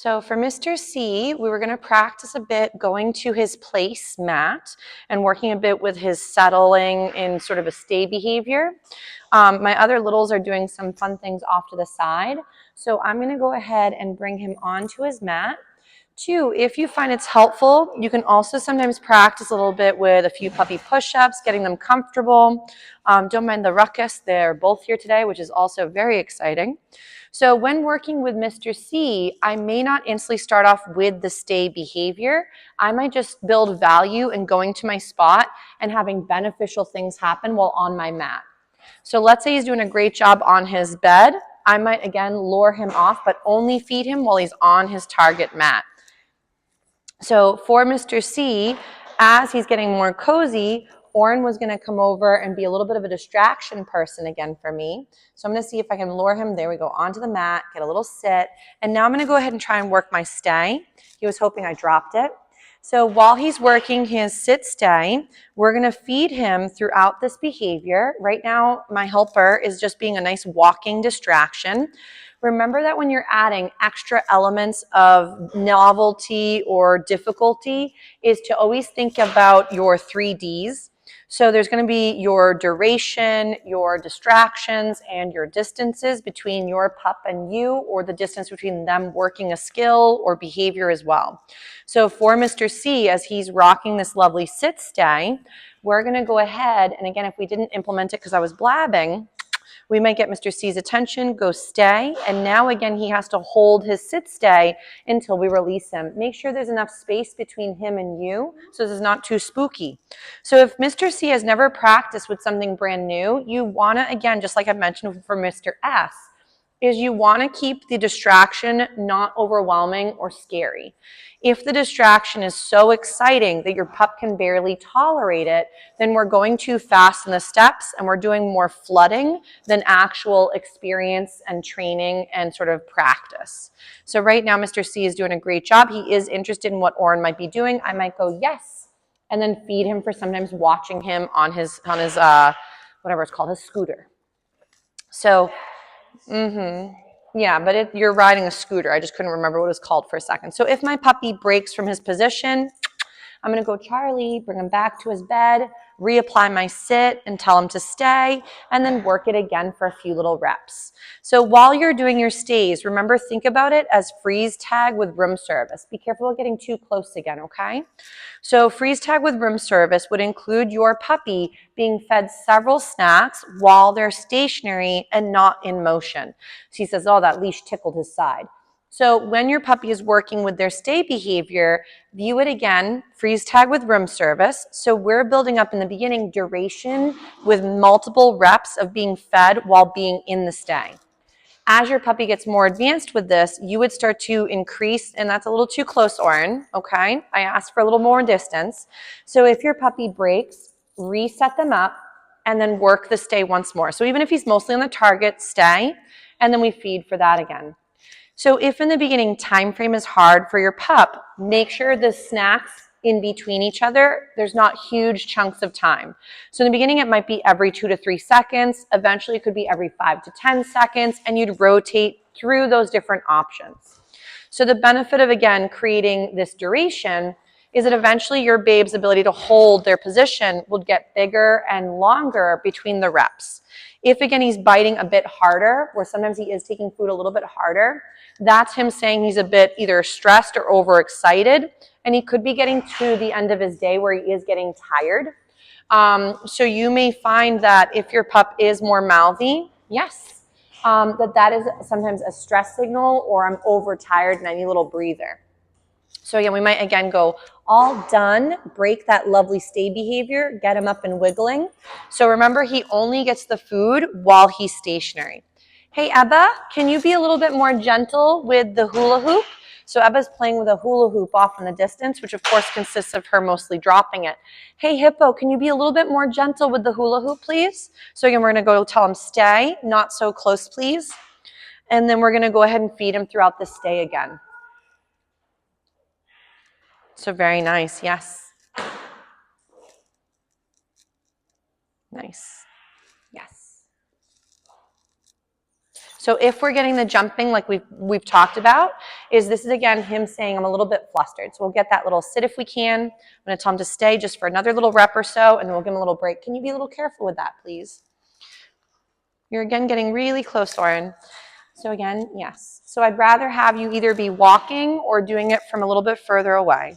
So for Mr. C, we were going to practice a bit going to his place mat and working a bit with his settling in sort of a stay behavior. My other littles are doing some fun things off to the side. So I'm going to go ahead and bring him onto his mat. Two, if you find it's helpful, you can also sometimes practice a little bit with a few puppy push-ups, getting them comfortable. Don't mind the ruckus. They're both here today, which is also very exciting. So when working with Mr. C, I may not instantly start off with the stay behavior. I might just build value in going to my spot and having beneficial things happen while on my mat. So let's say he's doing a great job on his bed. I might, again, lure him off, but only feed him while he's on his target mat. So for Mr. C, as he's getting more cozy, Oren was going to come over and be a little bit of a distraction person again for me. So I'm going to see if I can lure him. There we go, onto the mat, get a little sit. And now I'm going to go ahead and try and work my stay. He was hoping I dropped it. So while he's working his sit stay, we're going to feed him throughout this behavior. Right now, my helper is just being a nice walking distraction. Remember that when you're adding extra elements of novelty or difficulty is to always think about your 3Ds. So there's going to be your duration, your distractions, and your distances between your pup and you, or the distance between them working a skill or behavior as well. So for Mr. C, as he's rocking this lovely sit stay, we're going to go ahead, and again, if we didn't implement it because I was blabbing, we might get Mr. C's attention, go stay, and now again he has to hold his sit stay until we release him. Make sure there's enough space between him and you so this is not too spooky. So if Mr. C has never practiced with something brand new, you want to, again, just like I mentioned for Mr. S, is you want to keep the distraction not overwhelming or scary. If the distraction is so exciting that your pup can barely tolerate it, then we're going too fast in the steps and we're doing more flooding than actual experience and training and sort of practice. So right now, Mr. C is doing a great job. He is interested in what Oren might be doing. I might go, yes, and then feed him for sometimes watching him on his whatever it's called, his scooter. So, yeah, but you're riding a scooter. I just couldn't remember what it was called for a second. So if my puppy breaks from his position, I'm going to go Charlie, bring him back to his bed, reapply my sit and tell him to stay, and then work it again for a few little reps. So while you're doing your stays, remember, think about it as freeze tag with room service. Be careful of getting too close again, okay? So freeze tag with room service would include your puppy being fed several snacks while they're stationary and not in motion. So he says, oh, that leash tickled his side. So when your puppy is working with their stay behavior, view it again, freeze tag with room service. So we're building up in the beginning duration with multiple reps of being fed while being in the stay. As your puppy gets more advanced with this, you would start to increase, and that's a little too close, Oren, okay? I asked for a little more distance. So if your puppy breaks, reset them up, and then work the stay once more. So even if he's mostly on the target, stay, and then we feed for that again. So if in the beginning time frame is hard for your pup, make sure the snacks in between each other, there's not huge chunks of time. So in the beginning, it might be every 2 to 3 seconds. Eventually, it could be every 5 to 10 seconds, and you'd rotate through those different options. So the benefit of, again, creating this duration is that eventually your babe's ability to hold their position will get bigger and longer between the reps. If, again, he's biting a bit harder, where sometimes he is taking food a little bit harder, that's him saying he's a bit either stressed or overexcited, and he could be getting to the end of his day where he is getting tired. So you may find that if your pup is more mouthy, yes, that is sometimes a stress signal, or I'm overtired and I need a little breather. So again, we might again go all done, break that lovely stay behavior, get him up and wiggling. So remember, he only gets the food while he's stationary. Hey, Ebba, can you be a little bit more gentle with the hula hoop? So Ebba's playing with a hula hoop off in the distance, which of course consists of her mostly dropping it. Hey, Hippo, can you be a little bit more gentle with the hula hoop, please? So again, we're going to go tell him stay, not so close, please. And then we're going to go ahead and feed him throughout the stay again. So very nice, yes. Nice, yes. So if we're getting the jumping like we've talked about, this is again him saying I'm a little bit flustered. So we'll get that little sit if we can. I'm going to tell him to stay just for another little rep or so, and then we'll give him a little break. Can you be a little careful with that, please? You're again getting really close, Oren. So again, yes. So I'd rather have you either be walking or doing it from a little bit further away.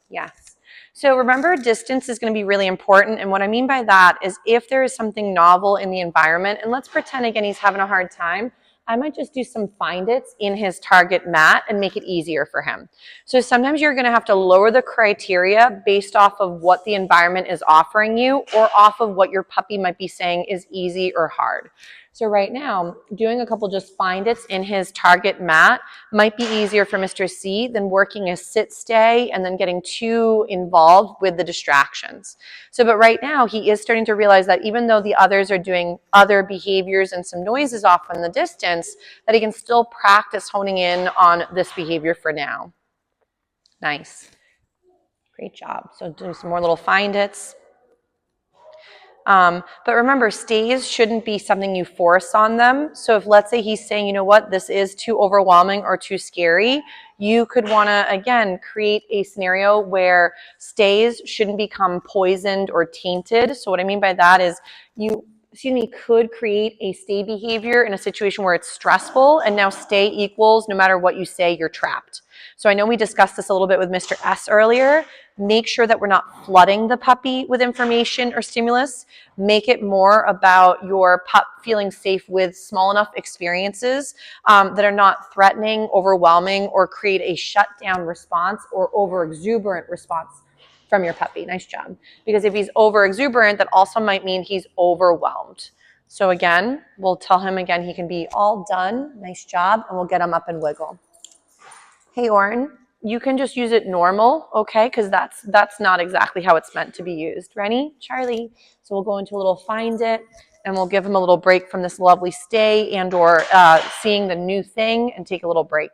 Yes. So remember, distance is going to be really important. And what I mean by that is if there is something novel in the environment, and let's pretend again he's having a hard time, I might just do some find its in his target mat and make it easier for him. So sometimes you're going to have to lower the criteria based off of what the environment is offering you or off of what your puppy might be saying is easy or hard. So right now, doing a couple just find its in his target mat might be easier for Mr. C than working a sit stay and then getting too involved with the distractions. So, but right now he is starting to realize that even though the others are doing other behaviors and some noises off in the distance, that he can still practice honing in on this behavior for now. Nice. Great job. So do some more little find its. But remember, stays shouldn't be something you force on them. So if let's say he's saying, you know what, this is too overwhelming or too scary, you could want to, again, create a scenario where stays shouldn't become poisoned or tainted. So what I mean by that is you could create a stay behavior in a situation where it's stressful, and now stay equals no matter what you say, you're trapped. So I know we discussed this a little bit with Mr. S earlier. Make sure that we're not flooding the puppy with information or stimulus. Make it more about your pup feeling safe with small enough experiences that are not threatening, overwhelming, or create a shutdown response or over-exuberant response from your puppy. Nice job. Because if he's over-exuberant, that also might mean he's overwhelmed. So again, we'll tell him again he can be all done. Nice job. And we'll get him up and wiggle. Hey, Oren, you can just use it normal, okay? Because that's not exactly how it's meant to be used. Ready? Charlie. So we'll go into a little find it, and we'll give him a little break from this lovely stay and or seeing the new thing and take a little break.